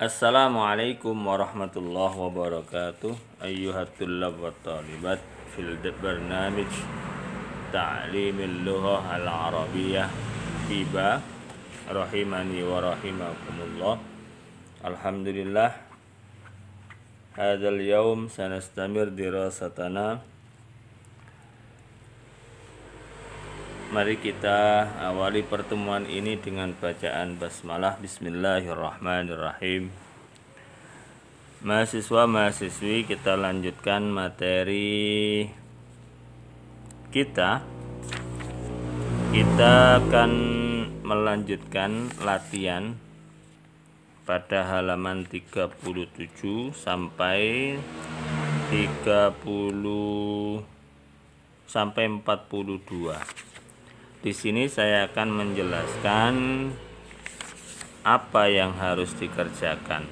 Assalamualaikum warahmatullahi wabarakatuh. Ayyuhat tullab wa talibat fil barnamij ta'limil lughah al-arabiyyah Hiba rahimani wa rahimakumullah. Alhamdulillah, hadzal yaum sanastamir dirasatana. Mari kita awali pertemuan ini dengan bacaan basmalah. Bismillahirrahmanirrahim. Mahasiswa-mahasiswi, kita lanjutkan materi kita. Kita akan melanjutkan latihan pada halaman 37 sampai 42. Di sini saya akan menjelaskan apa yang harus dikerjakan.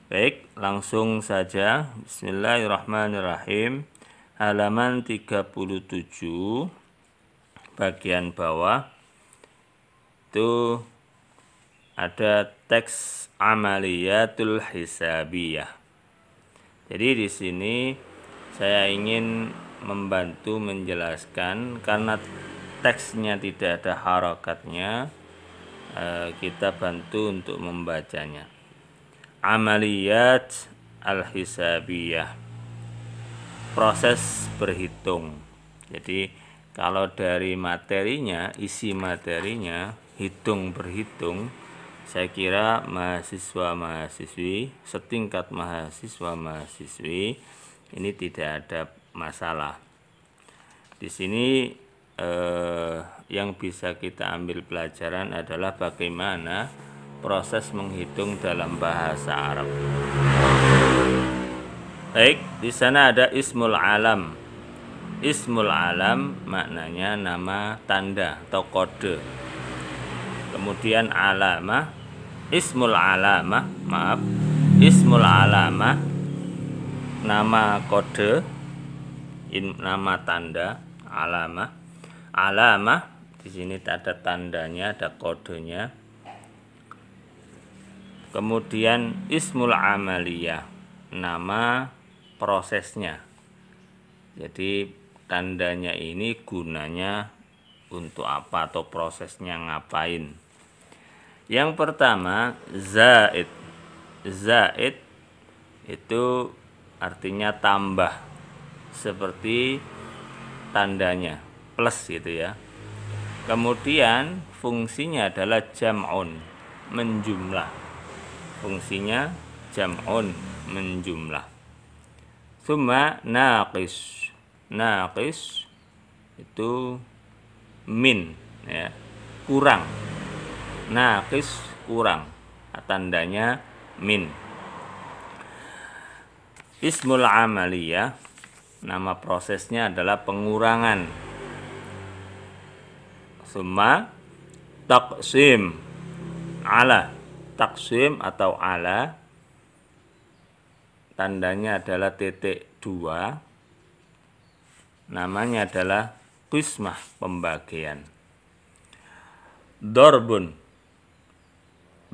Baik, langsung saja. Bismillahirrahmanirrahim. Halaman 37 bagian bawah itu ada teks amaliyatul hisabiyah. Jadi di sini saya ingin membantu menjelaskan, karena teksnya tidak ada harakatnya, kita bantu untuk membacanya. Amaliyat al-hisabiyah, proses berhitung. Jadi kalau dari materinya, isi materinya hitung berhitung, saya kira mahasiswa-mahasiswi, setingkat mahasiswa-mahasiswi ini tidak ada masalah. Di sini yang bisa kita ambil pelajaran adalah bagaimana proses menghitung dalam bahasa Arab. Baik, di sana ada ismul alam. Ismul alam maknanya nama tanda atau kode. Kemudian alamah, ismul alamah nama kode, nama tanda, alamah di sini ada tandanya, ada kodenya. Kemudian ismul amaliyah, nama prosesnya. Jadi tandanya ini gunanya untuk apa atau prosesnya ngapain. Yang pertama zaid. Zaid itu artinya tambah, seperti tandanya plus gitu ya. Kemudian fungsinya adalah jam'un, menjumlah. Fungsinya jam'un, menjumlah. Summa naqis. Naqis itu min ya, kurang. Naqis kurang, tandanya min. Ismul amaliyah, nama prosesnya adalah pengurangan. Summa taqsim ala. Taqsim atau ala, tandanya adalah titik 2. Namanya adalah qismah, pembagian. Dorbun.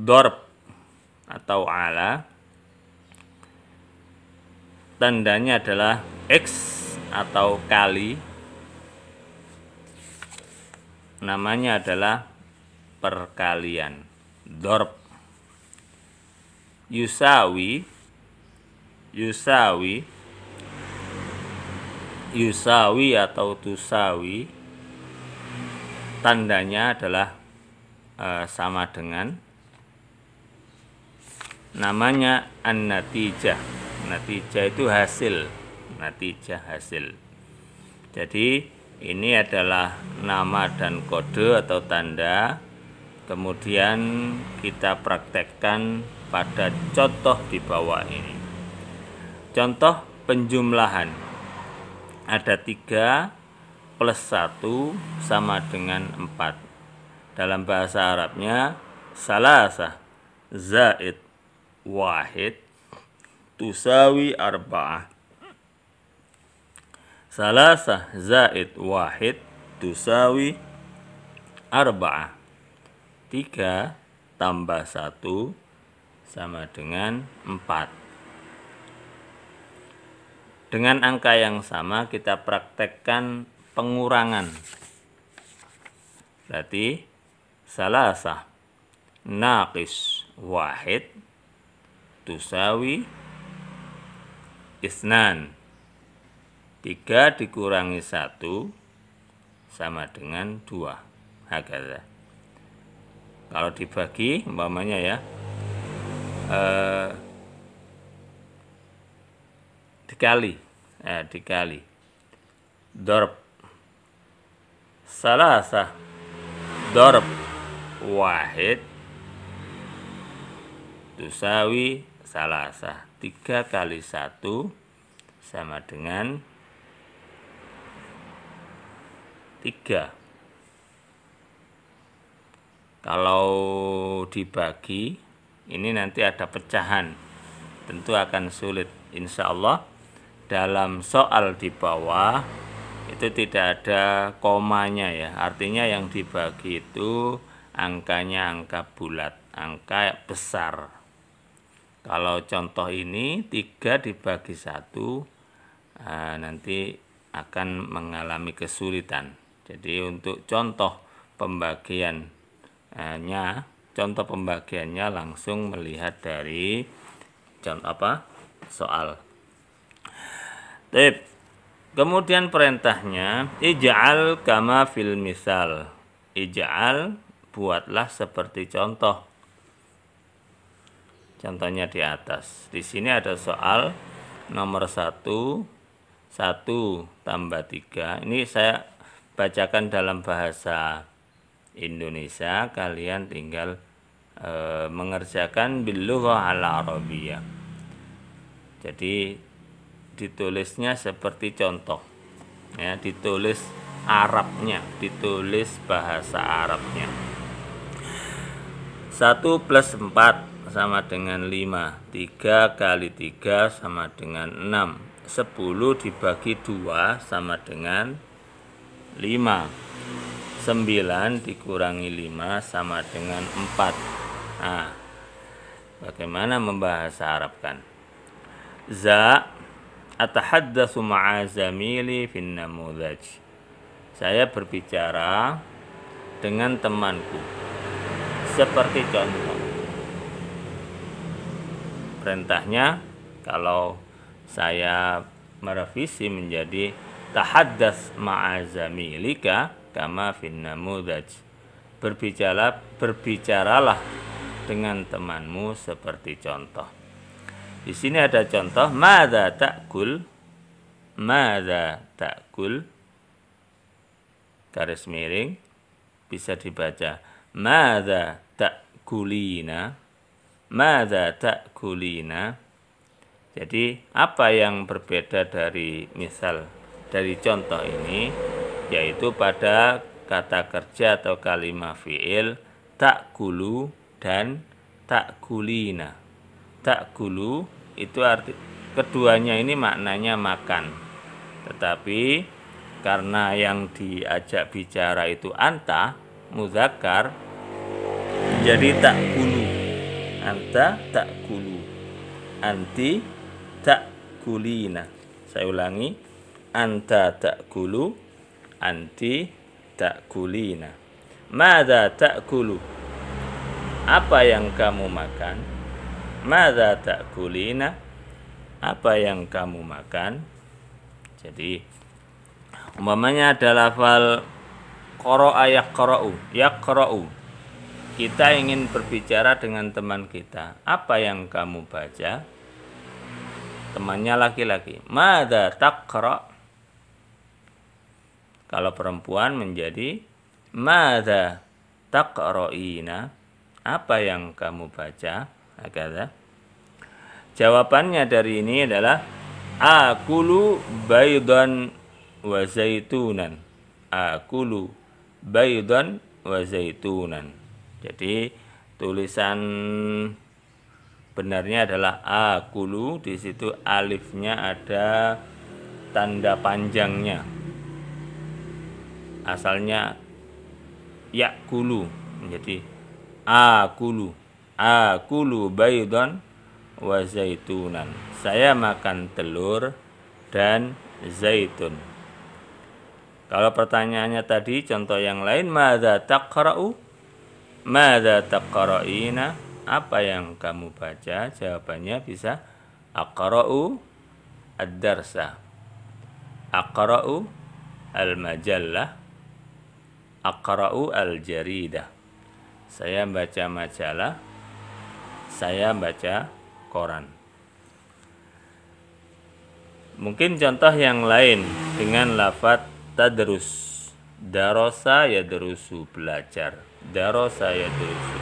Dorb atau ala, tandanya adalah X atau kali. Namanya adalah perkalian. Dorb. Yusawi atau tusawi, tandanya adalah sama dengan. Namanya an-natijah. Natijah itu hasil. Natijah hasil. Jadi ini adalah nama dan kode atau tanda. Kemudian kita praktekkan pada contoh di bawah ini. Contoh penjumlahan. Ada 3 plus 1 sama dengan 4. Dalam bahasa Arabnya salasah zaid wahid tusawi arba'ah. Salasah zaid wahid tusawi arba'ah. 3 tambah 1 sama dengan 4. Dengan angka yang sama kita praktekkan pengurangan. Berarti salasah naqis wahid tusawi isnan. 3 dikurangi 1 sama dengan 2. Hakadha. Kalau dibagi umpamanya ya, dikali darb salasah darb wahid tusawi salasah. 3 kali 1 sama dengan 3. Kalau dibagi ini nanti ada pecahan, tentu akan sulit. Insya Allah dalam soal di bawah itu tidak ada komanya ya, artinya yang dibagi itu angkanya angka bulat, angka besar. Kalau contoh ini 3 dibagi 1 nanti akan mengalami kesulitan. Jadi untuk contoh pembagiannya langsung melihat dari soal. Kemudian perintahnya ij'al kama fil misal. Ij'al, buatlah seperti contoh. Contohnya di atas. Di sini ada soal nomor 1 tambah 3. Ini saya bacakan dalam bahasa Indonesia, kalian tinggal mengerjakan bil lughah al arabiyyah. Jadi ditulisnya seperti contoh ya, ditulis Arabnya, ditulis bahasa Arabnya. 1 plus 4 sama dengan 5. 3 kali 3 sama dengan 6. 10 dibagi 2 sama dengan 5. 9 dikurangi 5 sama dengan 4. Nah, bagaimana membahasa Arabkan? Za atahaddatsu ma'a zamili fin namudhaj. Saya berbicara dengan temanku seperti contoh. Perintahnya kalau saya merevisi menjadi tahaddats ma'a zamilika kama fin namudhaj. Berbicaralah dengan temanmu seperti contoh. Di sini ada contoh madza ta'kul, madza ta'kul, garis miring, bisa dibaca madza ta'kulina, madza ta'kulina. Jadi apa yang berbeda dari misal dari contoh ini, yaitu pada kata kerja atau kalimat fi'il ta'kulu dan ta'kulina. Ta'kulu itu arti keduanya ini maknanya makan. Tetapi karena yang diajak bicara itu anta, muzakkar, jadi ta'kulu. Anta ta'kulu, anti ta'kulina. Saya ulangi, anta ta'kulu, anti ta'kulina. Madza ta'kulu? Apa yang kamu makan? Madza ta'kulina? Apa yang kamu makan? Jadi umpamanya ada lafal qara'a yaqra'u. Kita ingin berbicara dengan teman kita. Apa yang kamu baca? Temannya laki-laki. Madza taqra'? Kalau perempuan menjadi madza taqra'ina? Apa yang kamu baca? Hakadha. Jawabannya dari ini adalah akulu baydan wa zaitunan. Akulu baydan wa zaitunan. Jadi tulisan benarnya adalah akulu, di situ alifnya ada tanda panjangnya. Asalnya yakulu menjadi akulu. Akulu baydon wa zaitunan. Saya makan telur dan zaitun. Kalau pertanyaannya tadi, contoh yang lain, madza taqra'u? Madza taqra'ina? Apa yang kamu baca? Jawabannya bisa aqra'u ad-darsa, aqra'u al-majallah, aqra'u al-jaridah. Saya baca majalah, saya baca koran. Mungkin contoh yang lain dengan lafadz tadrus. Darosa yadrusu, belajar. Darosa yadrusu.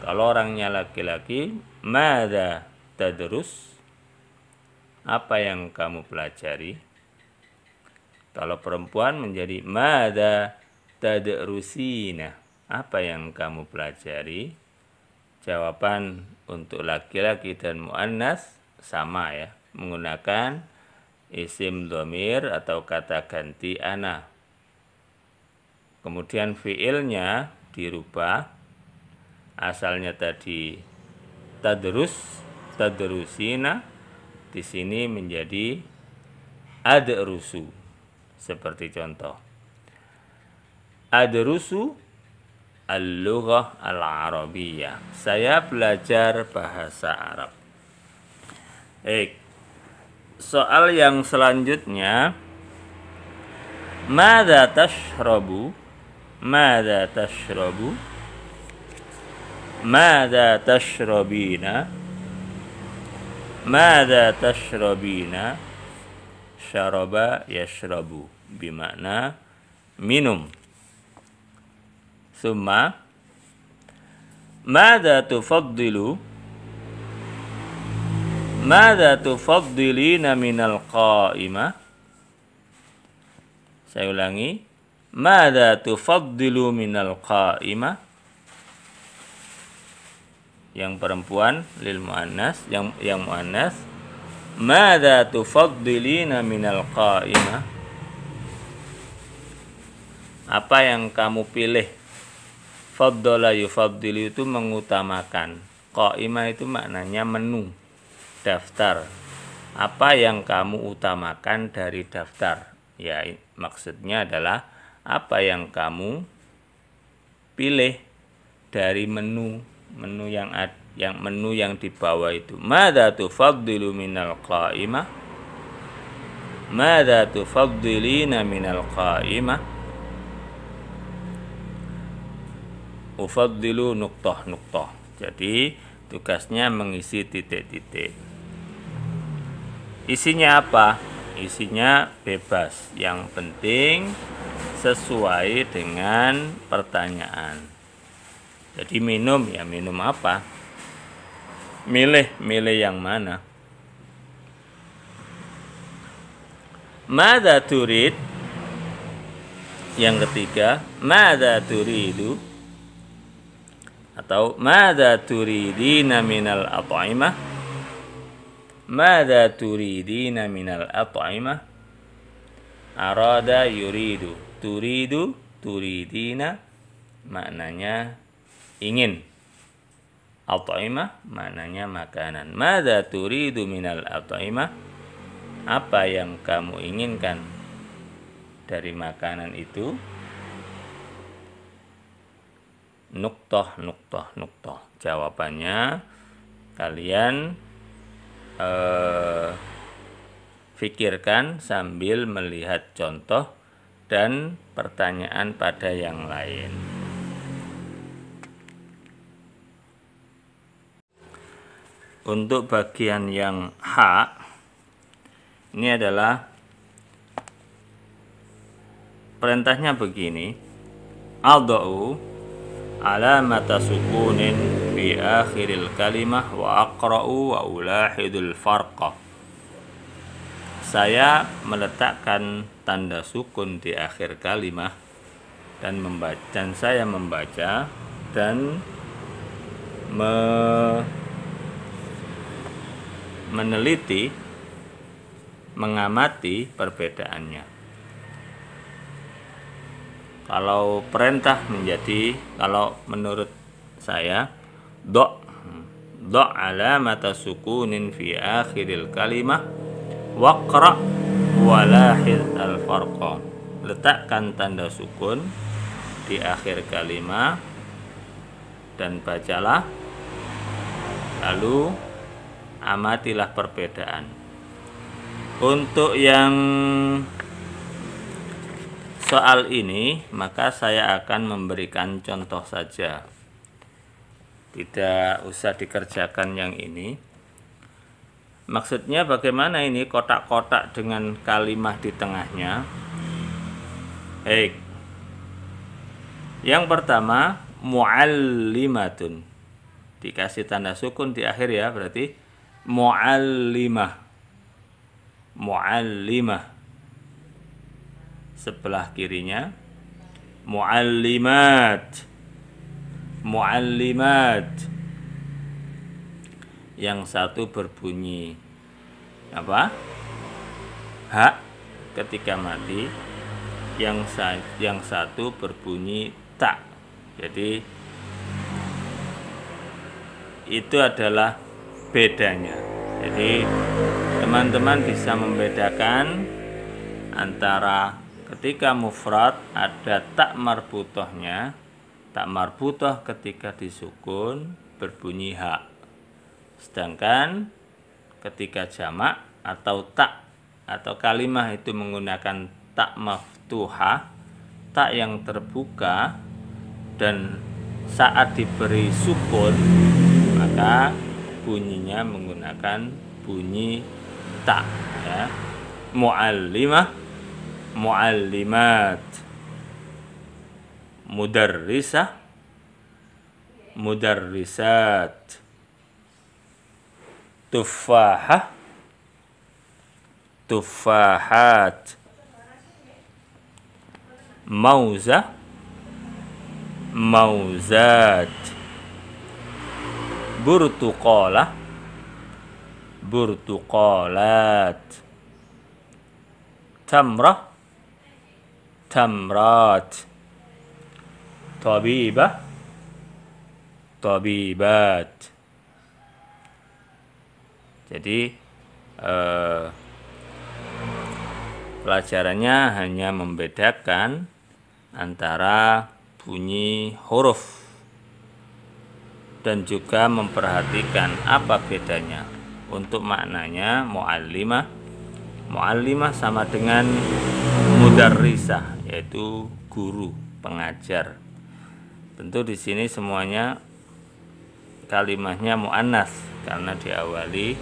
Kalau orangnya laki-laki, madza tadrus? Apa yang kamu pelajari? Kalau perempuan menjadi madza tadrusina? Apa yang kamu pelajari? Jawaban untuk laki-laki dan muannas sama ya, menggunakan isim dhamir atau kata ganti ana. Kemudian fiilnya dirubah. Asalnya tadi tadrus, tadrusina, di sini menjadi adrusu. Seperti contoh, adrusu al-lughah al-arabiyyah. Saya belajar bahasa Arab. Soal yang selanjutnya, madza tashrabu? Madza tashrabu? Madza tashrabina? Madza tashrabina? Syaraba yashrabu, bimakna minum. Summa madza tufaddilu? Madza tufaddilina minal qa'imah? Saya ulangi, madza tufaddilu minal qa'imah? Yang perempuan lil muannas, yang muannas, madza tufaddilina minal qa'imah? Apa yang kamu pilih? Faddala yufaddilu itu mengutamakan. Qa'imah itu maknanya menu, daftar. Apa yang kamu utamakan dari daftar? Ya, maksudnya adalah apa yang kamu pilih dari menu yang di bawah itu. Madza tufaddilu minal qa'imah? Madza tufaddilina minal qa'imah? Ufaddilu nuqtah. Jadi tugasnya mengisi titik-titik. Isinya apa? Isinya bebas. Yang penting sesuai dengan pertanyaan. Jadi minum, ya minum apa? Milih yang mana? Madza turid? Yang ketiga, madza turidu? Atau madza turidina minal at'imah? Madza turidina minal at'imah? Arada yuridu. Turidu, turidina maknanya ingin. At'imah maknanya makanan. Madza turidu minal at'imah? Apa yang kamu inginkan dari makanan itu? Nuqtah. Jawabannya kalian pikirkan sambil melihat contoh dan pertanyaan pada yang lain. Untuk bagian yang H, ini adalah perintahnya begini. Adau alamata sukunin fi akhiril kalimah wa aqra'u wa ulahidul farqa. Saya meletakkan tanda sukun di akhir kalimat dan saya membaca dan meneliti, mengamati perbedaannya. Kalau perintah menjadi, kalau menurut saya, do dha' alamata sukunin fi akhiril kalimah waqra' wa lahiz al-farqa. Letakkan tanda sukun di akhir kalimat dan bacalah, lalu amatilah perbedaan. Untuk yang soal ini maka saya akan memberikan contoh saja, tidak usah dikerjakan yang ini. Maksudnya bagaimana ini kotak-kotak dengan kalimat di tengahnya? Baik. Yang pertama, muallimatun. Dikasih tanda sukun di akhir ya, berarti muallimah. Muallimah. Sebelah kirinya muallimat. Muallimat. Yang satu berbunyi apa? Ha ketika mati. Yang satu berbunyi ta. Jadi itu adalah bedanya. Jadi teman-teman bisa membedakan antara ketika mufrad ada tak marbutohnya. Tak marbutoh ketika disukun berbunyi ha. Sedangkan ketika jamak atau tak atau kalimah itu menggunakan tak maftuhah, tak yang terbuka, dan saat diberi sukun maka bunyinya menggunakan bunyi tak ya. Muallimah, muallimat, mudarrisah, mudarrisat, tufahah, tufahat, mauzah, mauzat, burtuqalah, burtuqalat, tamrah, tamrat, tabibah, tabibat. Jadi pelajarannya hanya membedakan antara bunyi huruf dan juga memperhatikan apa bedanya. Untuk maknanya muallimah, muallimah sama dengan mudarrisah, yaitu guru, pengajar. Tentu di sini semuanya kalimatnya muannas karena diawali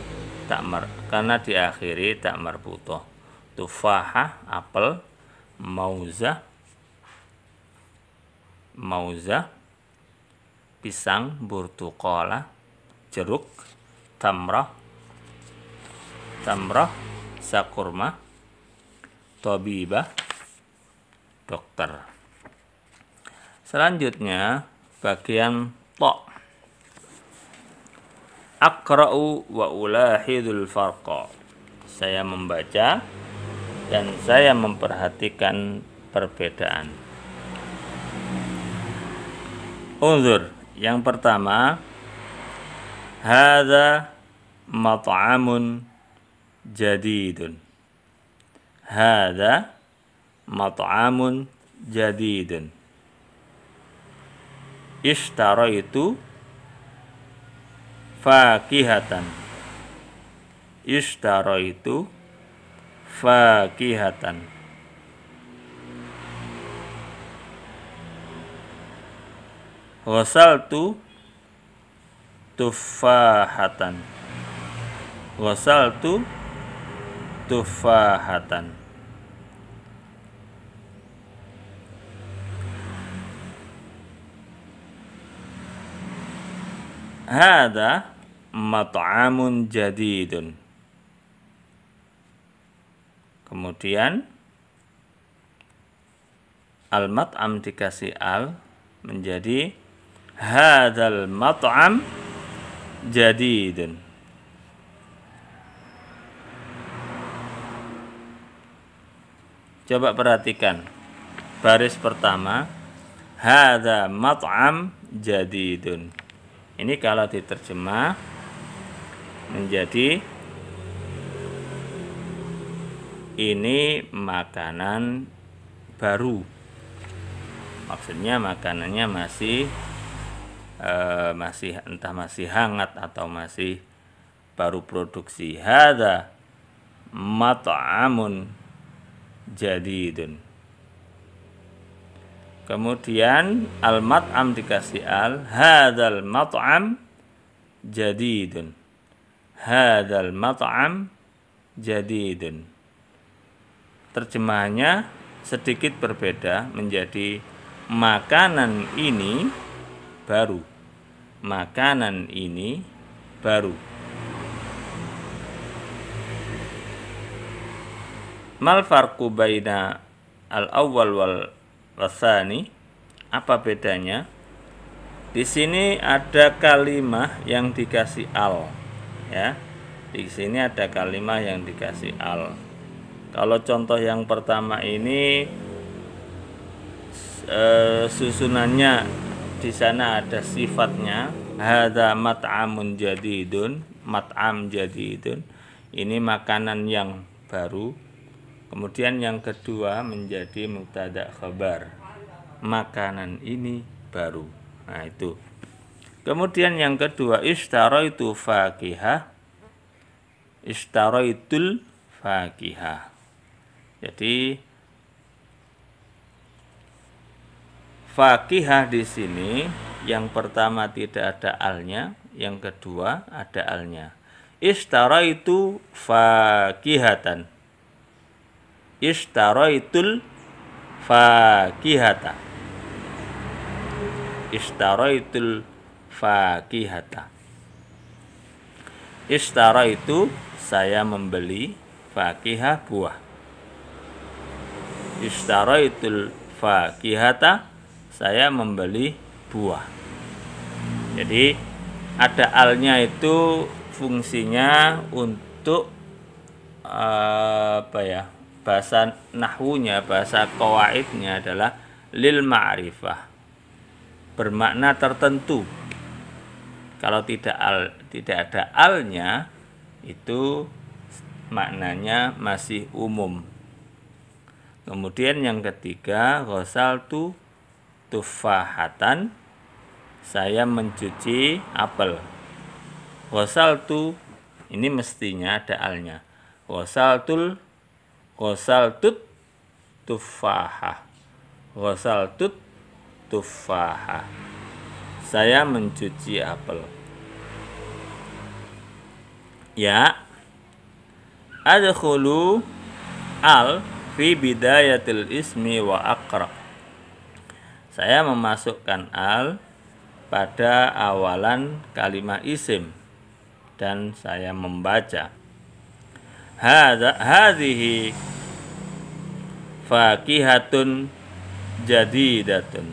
karena diakhiri tak marbutoh. Tufahah apel, mauzah, mauzah pisang, burtuqalah jeruk, tamrah, tamrah sakurma, tabibah dokter. Selanjutnya bagian ta. Aqra'u wa ulahidul farqa. Saya membaca dan saya memperhatikan perbedaan. Unzur. Yang pertama, hadza mat'amun jadidun. Hadza mat'amun jadidun. Ishtaraitu fakihatan. Ishtaraitu fakihatan. Ghasaltu tufahatan. Ghasaltu tufahatan. Hada mat'amun jadidun. Kemudian al-mat'am dikasih al menjadi hadzal mat'am jadidun. Coba perhatikan baris pertama, hadza mat'am jadidun. Ini kalau diterjemah menjadi ini makanan baru. Maksudnya makanannya entah masih hangat atau masih baru produksi. Hadza mat'amun jadidun. Kemudian al-mat'am dikasih al, hadzal mat'am jadidun. Hadzal mat'am jadidun. Terjemahannya sedikit berbeda menjadi makanan ini baru. Makanan ini baru. Mal farqu baina al-awwal wal wasani? Apa bedanya? Di sini ada kalimah yang dikasih al, ya. Di sini ada kalimah yang dikasih al. Kalau contoh yang pertama ini susunannya di sana ada sifatnya, hadza mat'amun jadidun, mat'am jadidun. Ini makanan yang baru. Kemudian yang kedua menjadi mubtada khabar, makanan ini baru. Nah itu. Kemudian yang kedua ishtaraitu fakihah, ishtaraitul fakihah. Jadi fakihah di sini yang pertama tidak ada alnya, yang kedua ada alnya. Ishtaraitu fakihatan. Ishtaraitul fakihata. Ishtaraitul fakihata. Ishtaraitu saya membeli, fakihah buah. Ishtaraitul fakihata saya membeli buah. Jadi ada alnya itu fungsinya untuk bahasa nahwunya, bahasa qawaidnya adalah lil ma'rifah, bermakna tertentu. Kalau tidak ada alnya, itu maknanya masih umum. Kemudian yang ketiga, ghasaltu tufahatan, saya mencuci apel. Ghasaltu ini mestinya ada alnya. Ghasaltut tufahah. Ghasaltut tufahah. Saya mencuci apel. Ya. Adkhulu al fi bidayatil ismi wa aqra. Saya memasukkan al pada awalan kalimat isim dan saya membaca. Hadhihi fakihatun jadidatun.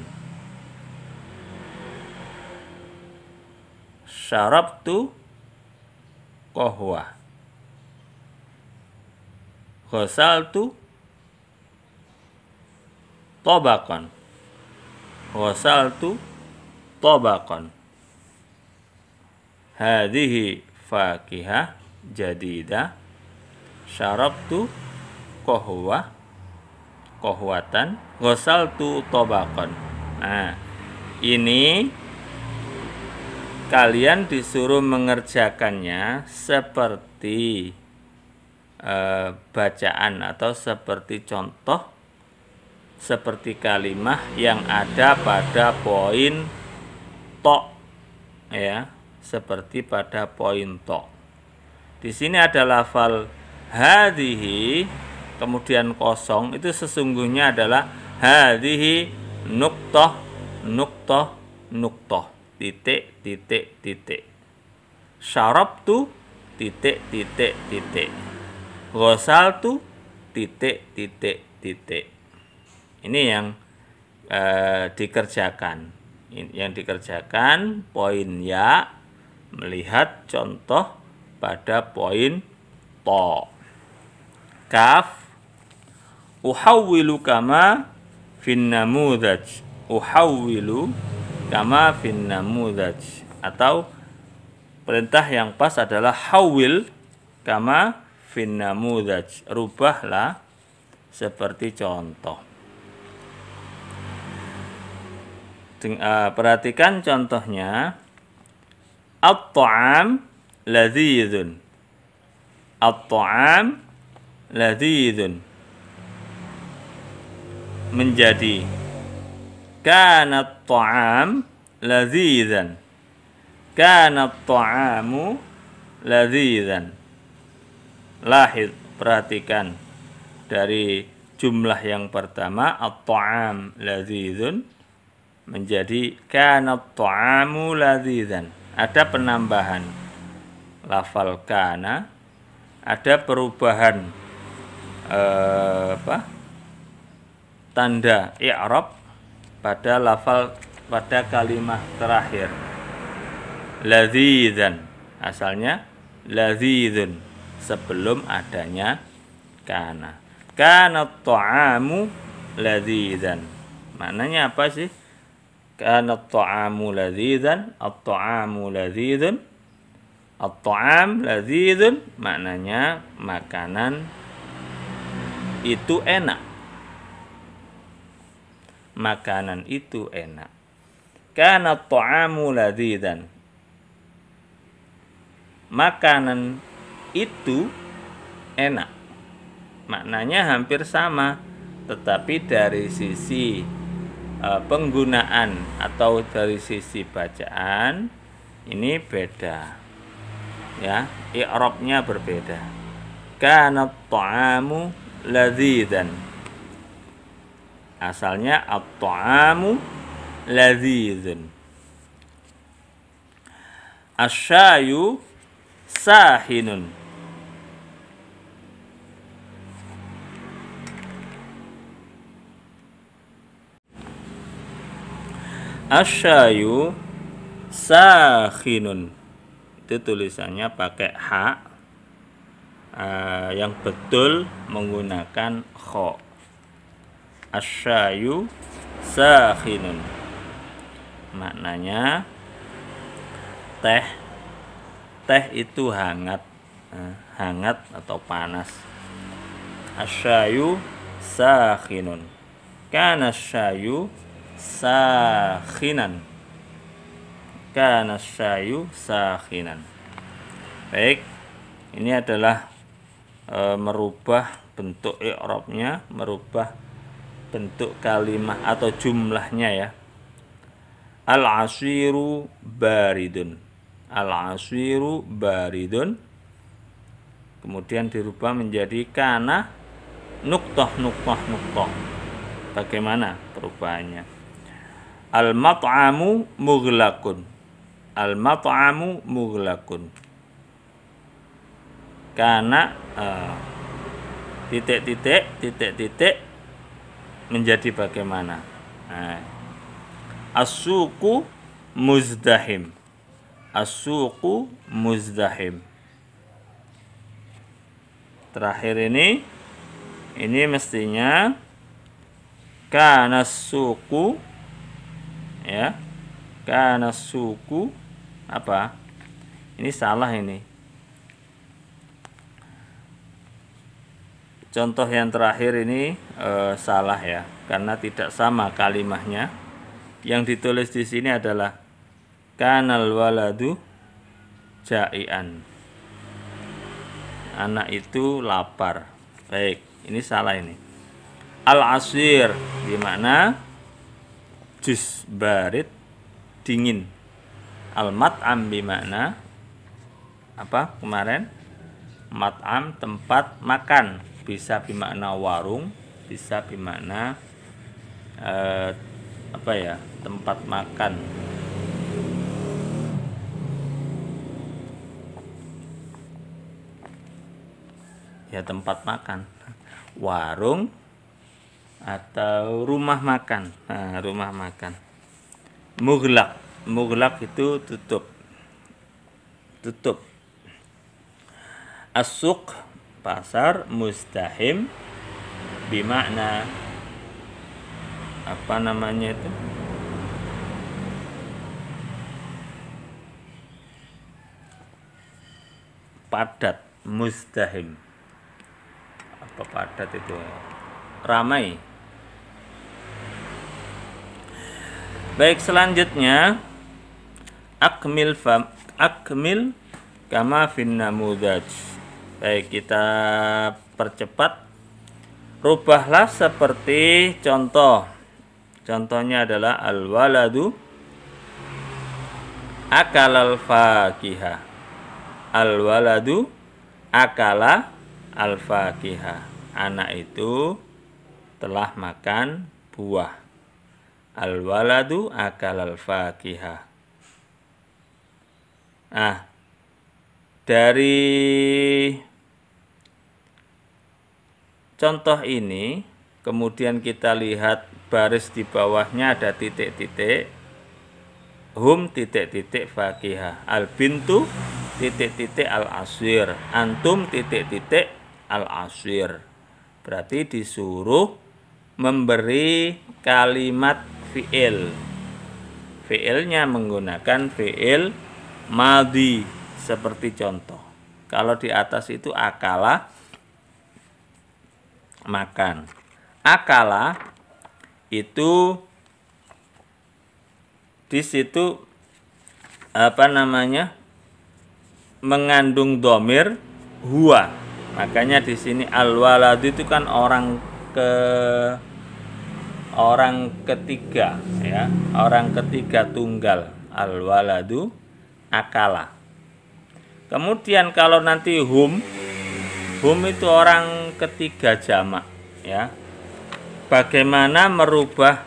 Syarabtu qahwa. Ghasaltu tabaqan. Ghasaltu tabaqan. Hadhihi fakihah jadidah. Syarabtu qahwatan. Ghasaltu tabaqan. Nah, ini kalian disuruh mengerjakannya seperti bacaan atau seperti contoh, seperti kalimah yang ada pada poin to, ya, seperti pada poin to. Di sini ada lafal hadhihi, kemudian kosong, itu sesungguhnya adalah hadhihi nuqtah nuqtah nuqtah, titik titik titik. Syarabtu titik titik titik. Ghasaltu titik titik titik. Ini yang dikerjakan. Yang dikerjakan poin ya, melihat contoh pada poin to. Kaf, uhawwilu kama fin namudaj. Uhawwilu kama fin namudaj, atau perintah yang pas adalah hawil kama fin namudaj, rubahlah seperti contoh. Perhatikan contohnya. At-ta'am ladzizun. At-ta'am ladzizun. Menjadi kana at-ta'am ladzizan. Kana at-ta'amu ladzizan. Lahid, perhatikan dari jumlah yang pertama at-ta'am ladzizun menjadi kana at-ta'amu ladzizan. Ada penambahan lafal kana, ada perubahan tanda i'rab pada lafal pada kalimat terakhir. Ladzizan, asalnya ladzizun sebelum adanya kana. Kana at-ta'amu ladzizan. Maknanya apa sih? Kana at-ta'amu ladzizan, at-ta'amu ladzizun. At-ta'am ladzizun maknanya makanan itu enak. Makanan itu enak. Kana at-ta'amu ladzizan. Makanan itu enak. Maknanya hampir sama, tetapi dari sisi penggunaan atau dari sisi bacaan ini beda, ya, i'rabnya berbeda. Kana at-ta'amu ladzizan, asalnya at-ta'amu ladzizun. Asyayu sahinun. Asyayu sakhinun. Itu tulisannya pakai ha, yang betul menggunakan kho. Asyayu sakhinun maknanya teh itu hangat, hangat atau panas. Asyayu sakhinun. Kana asyayu sakhinan. Kana asyayu sakhinan. Baik, ini adalah merubah bentuk i'rabnya, merubah bentuk kalimat atau jumlahnya, ya. Al-asiru baridun. Al-asiru baridun. Kemudian dirubah menjadi kana nuqtah nuqtah nuqtah. Bagaimana perubahannya? Al-mat'amu mughlaqun. Al-mat'amu mughlaqun. Kana titik-titik menjadi bagaimana? As-suqu muzdahim. As-suqu muzdahim. Terakhir ini mestinya kana as-suqu, ya. Kana as-suqu apa? Ini salah ini. Contoh yang terakhir ini salah, ya, karena tidak sama kalimahnya. Yang ditulis di sini adalah kanal waladu ja'ian. Anak itu lapar. Baik, ini salah ini. Al-asir dimana jus barid dingin. Al-mat'am bimana apa kemarin? Mat'am tempat makan, bisa bimakna warung, bisa bimakna apa ya, tempat makan. Ya, tempat makan, warung atau rumah makan. Nah, rumah makan. Mughlaq, mughlaq itu tutup, tutup. As-suq pasar, mustahim bimakna apa namanya itu? padat, muzdahim. Apa padat itu? Ramai. Baik, selanjutnya akmil kama fin namudaj. Baik, kita percepat. Rubahlah seperti contoh. Contohnya adalah al-waladu akalal fakihah. Al-waladu akala al-fakihah. Anak itu telah makan buah. Al-waladu akalal fakihah. Nah, dari contoh ini, kemudian kita lihat baris di bawahnya ada titik-titik. Hum titik-titik fakihah. Al-bintu titik-titik al-aswir. Antum titik-titik al-aswir. Berarti disuruh memberi kalimat fi'il. Fi'ilnya menggunakan fi'il madhi seperti contoh. Kalau di atas itu akala, makan. Akala itu di situ mengandung dhamir huwa. Makanya di sini al-waladu itu kan orang ketiga, ya, orang ketiga tunggal, al-waladu akala. Kemudian kalau nanti hum itu orang ketiga jamak, ya. Bagaimana merubah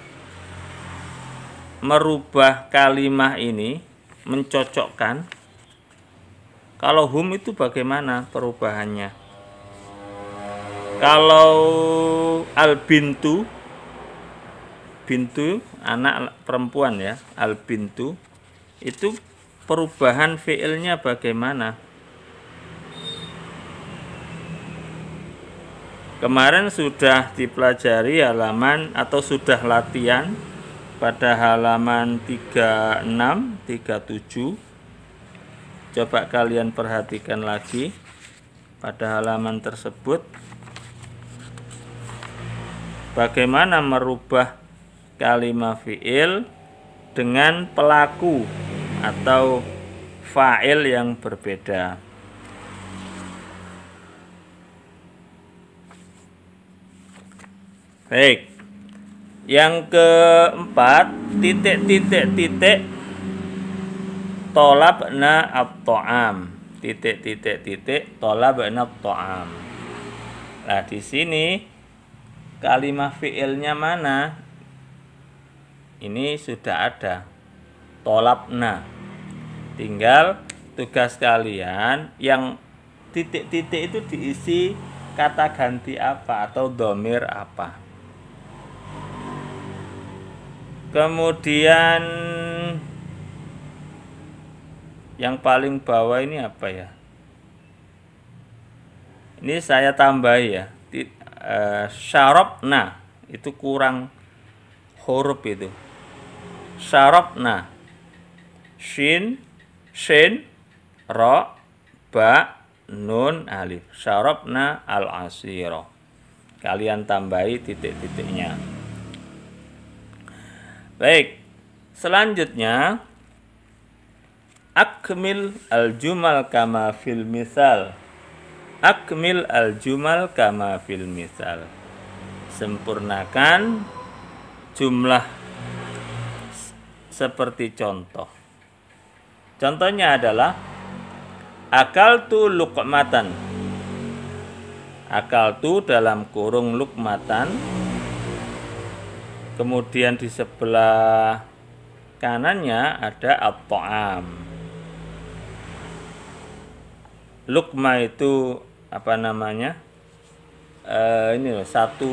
kalimah ini, mencocokkan? Kalau hum itu bagaimana perubahannya? Kalau al-bintu, bintu anak perempuan, ya, al-bintu itu perubahan fi'ilnya bagaimana? Kemarin sudah dipelajari halaman atau sudah latihan pada halaman 36, 37. Coba kalian perhatikan lagi pada halaman tersebut. Bagaimana merubah kalimat fi'il dengan pelaku atau fa'il yang berbeda. Baik. Yang keempat, titik tolabna at-ta'am. Titik tolabna at-ta'am. Nah, di sini kalimat fi'ilnya mana? Ini sudah ada. Tolabna. Tinggal tugas kalian yang titik-titik itu diisi kata ganti apa atau dhamir apa. Kemudian yang paling bawah ini apa ya? Ini saya tambahi, ya. Syarabna itu kurang huruf itu. Syarabna. Shin, ra, ba, nun, alif. Syarabna al-asira. Kalian tambahi titik-titiknya. Baik. Selanjutnya akmil al-jumal kama fil misal. Akmil al-jumal kama fil misal. Sempurnakan jumlah seperti contoh. Contohnya adalah akaltu luqmatan. Akaltu dalam kurung luqmatan. Kemudian di sebelah kanannya ada at-ta'am. Luqma itu apa namanya? Ini loh, satu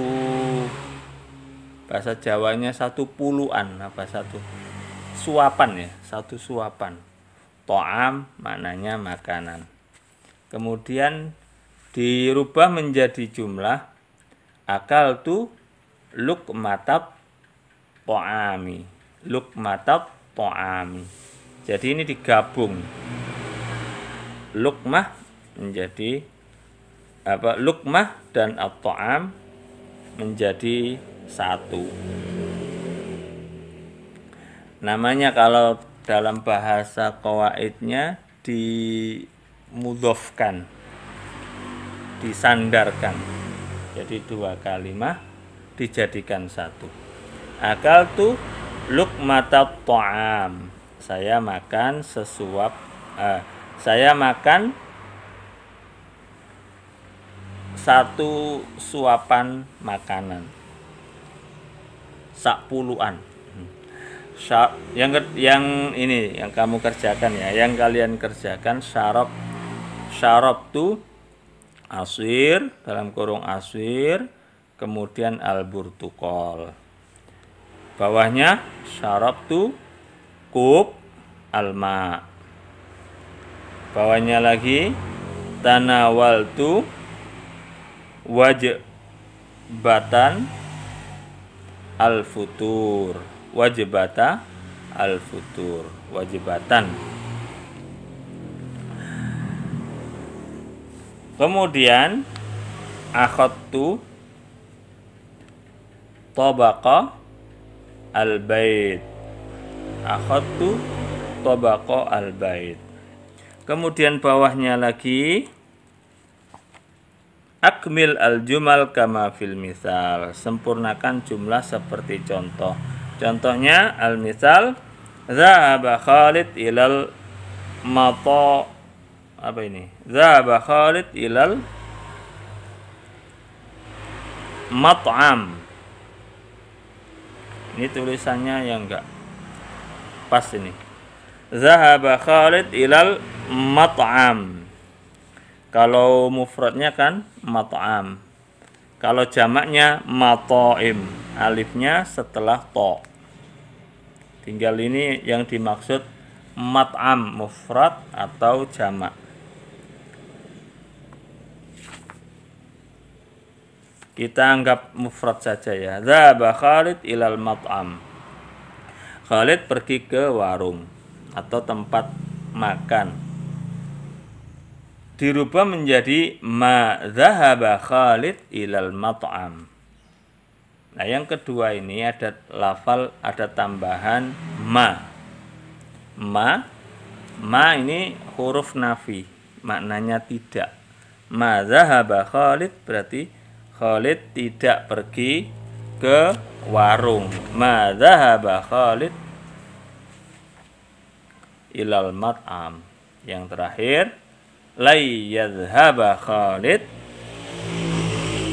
bahasa Jawanya satu puluhan, apa satu suapan, ya, satu suapan. Ta'am maknanya makanan. Kemudian dirubah menjadi jumlah akaltu luqmatat ta'ami. Luqmatat ta'ami. Jadi ini digabung. Luqmah menjadi lukmah dan at-ta'am menjadi satu. Namanya kalau dalam bahasa qawaidnya dimudhofkan, disandarkan. Jadi dua kalimah dijadikan satu. Akaltu luqmatat ta'am. Saya makan saya makan satu suapan makanan. Sakpuluhan. Yang ini yang kamu kerjakan ya, yang kalian kerjakan syarab tu asir dalam kurung asir, kemudian al-burtuqal. Bawahnya syarab tu kub alma. Bawahnya lagi tanawal tu wajibatan al-futur. Wajibata al-futur. Wajibatan. Kemudian akhadtu tabaqa al-bait. Akhadtu tabaqa al-bait. Kemudian bawahnya lagi akmil al-jumal kama fil misal. Sempurnakan jumlah seperti contoh. Contohnya al-misal zahaba Khalid ilal mata zahaba Khalid ilal mat'am. Ini tulisannya yang enggak pas ini. Zahaba Khalid ilal mat'am. Kalau mufradnya kan mat'am. Kalau jamaknya mata'im. Alifnya setelah to. Tinggal ini yang dimaksud mat'am mufrad atau jamak. Kita anggap mufrad saja ya. Zahaba Khalid ilal mat'am. Khalid pergi ke warung atau tempat makan. Dirubah menjadi ma zahaba Khalid ilal mat'am. Nah, yang kedua ini ada lafal, ada tambahan ma. Ma ini huruf nafi, maknanya tidak. Ma zahaba Khalid berarti Khalid tidak pergi ke warung. Ma zahaba Khalid ilal mat'am. Yang terakhir, lai yadhhaba Khalid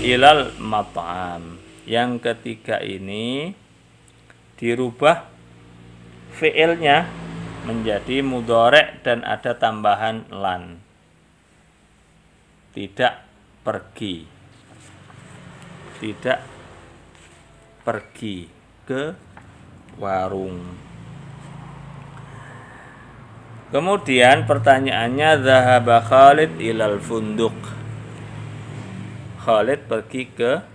ilal mat'am. Yang ketiga ini dirubah fi'ilnya menjadi mudhari' dan ada tambahan lan. Tidak pergi. Tidak pergi ke warung. Kemudian pertanyaannya zahaba Khalid ilal funduk. Khalid pergi ke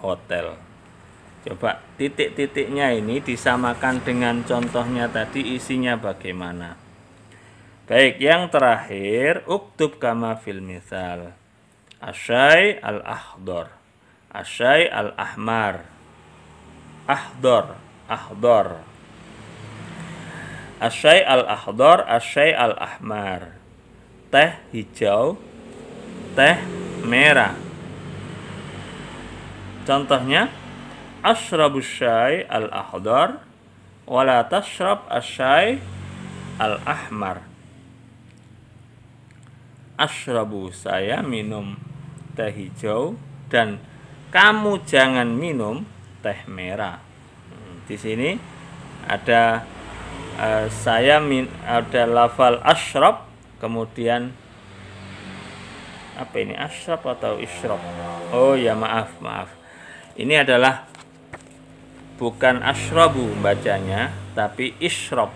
hotel. Coba titik-titiknya ini disamakan dengan contohnya tadi, isinya bagaimana. Baik, yang terakhir uktub kama fil misal. Asyai al-akhdar, asyai al-ahmar. Ahdar. Asyai al-akhdar, asyai al-ahmar. Teh hijau, teh merah. Contohnya, ashrabu syai al-akhdar wala tashrab asyai al-ahmar. Ashrabu, saya minum teh hijau dan kamu jangan minum teh merah. Di sini ada ada lafal ashrab, kemudian apa ini, ashrab atau ishrab? Oh ya, maaf. Ini adalah bukan ashrabu bacanya, tapi ishrab.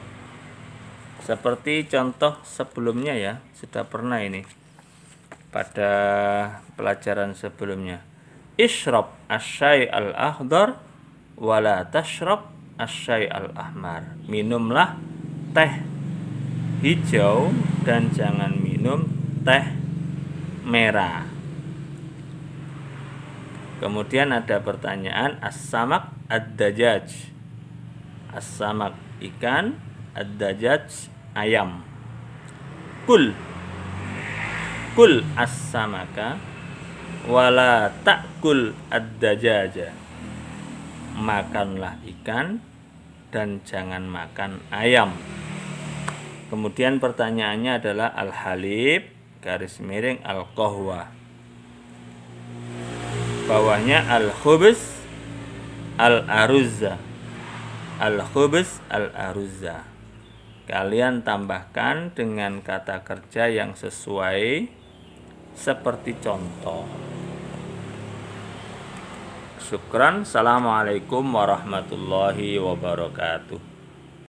Seperti contoh sebelumnya ya, sudah pernah ini pada pelajaran sebelumnya. Ishrab asyai al-akhdar wala tashrab asyai al-ahmar. Minumlah teh hijau dan jangan minum teh merah. Kemudian ada pertanyaan as-samak ad-dajaj. As-samak ikan, ad-dajaj ayam. Kul as-samaka wala ta'kul ad-dajaja. Makanlah ikan dan jangan makan ayam. Kemudian pertanyaannya adalah al-halib garis miring al-qahwa. Bawahnya al-khubz al-aruzza. Al-khubz al-aruzza. Kalian tambahkan dengan kata kerja yang sesuai seperti contoh. Syukran. Assalamualaikum warahmatullahi wabarakatuh.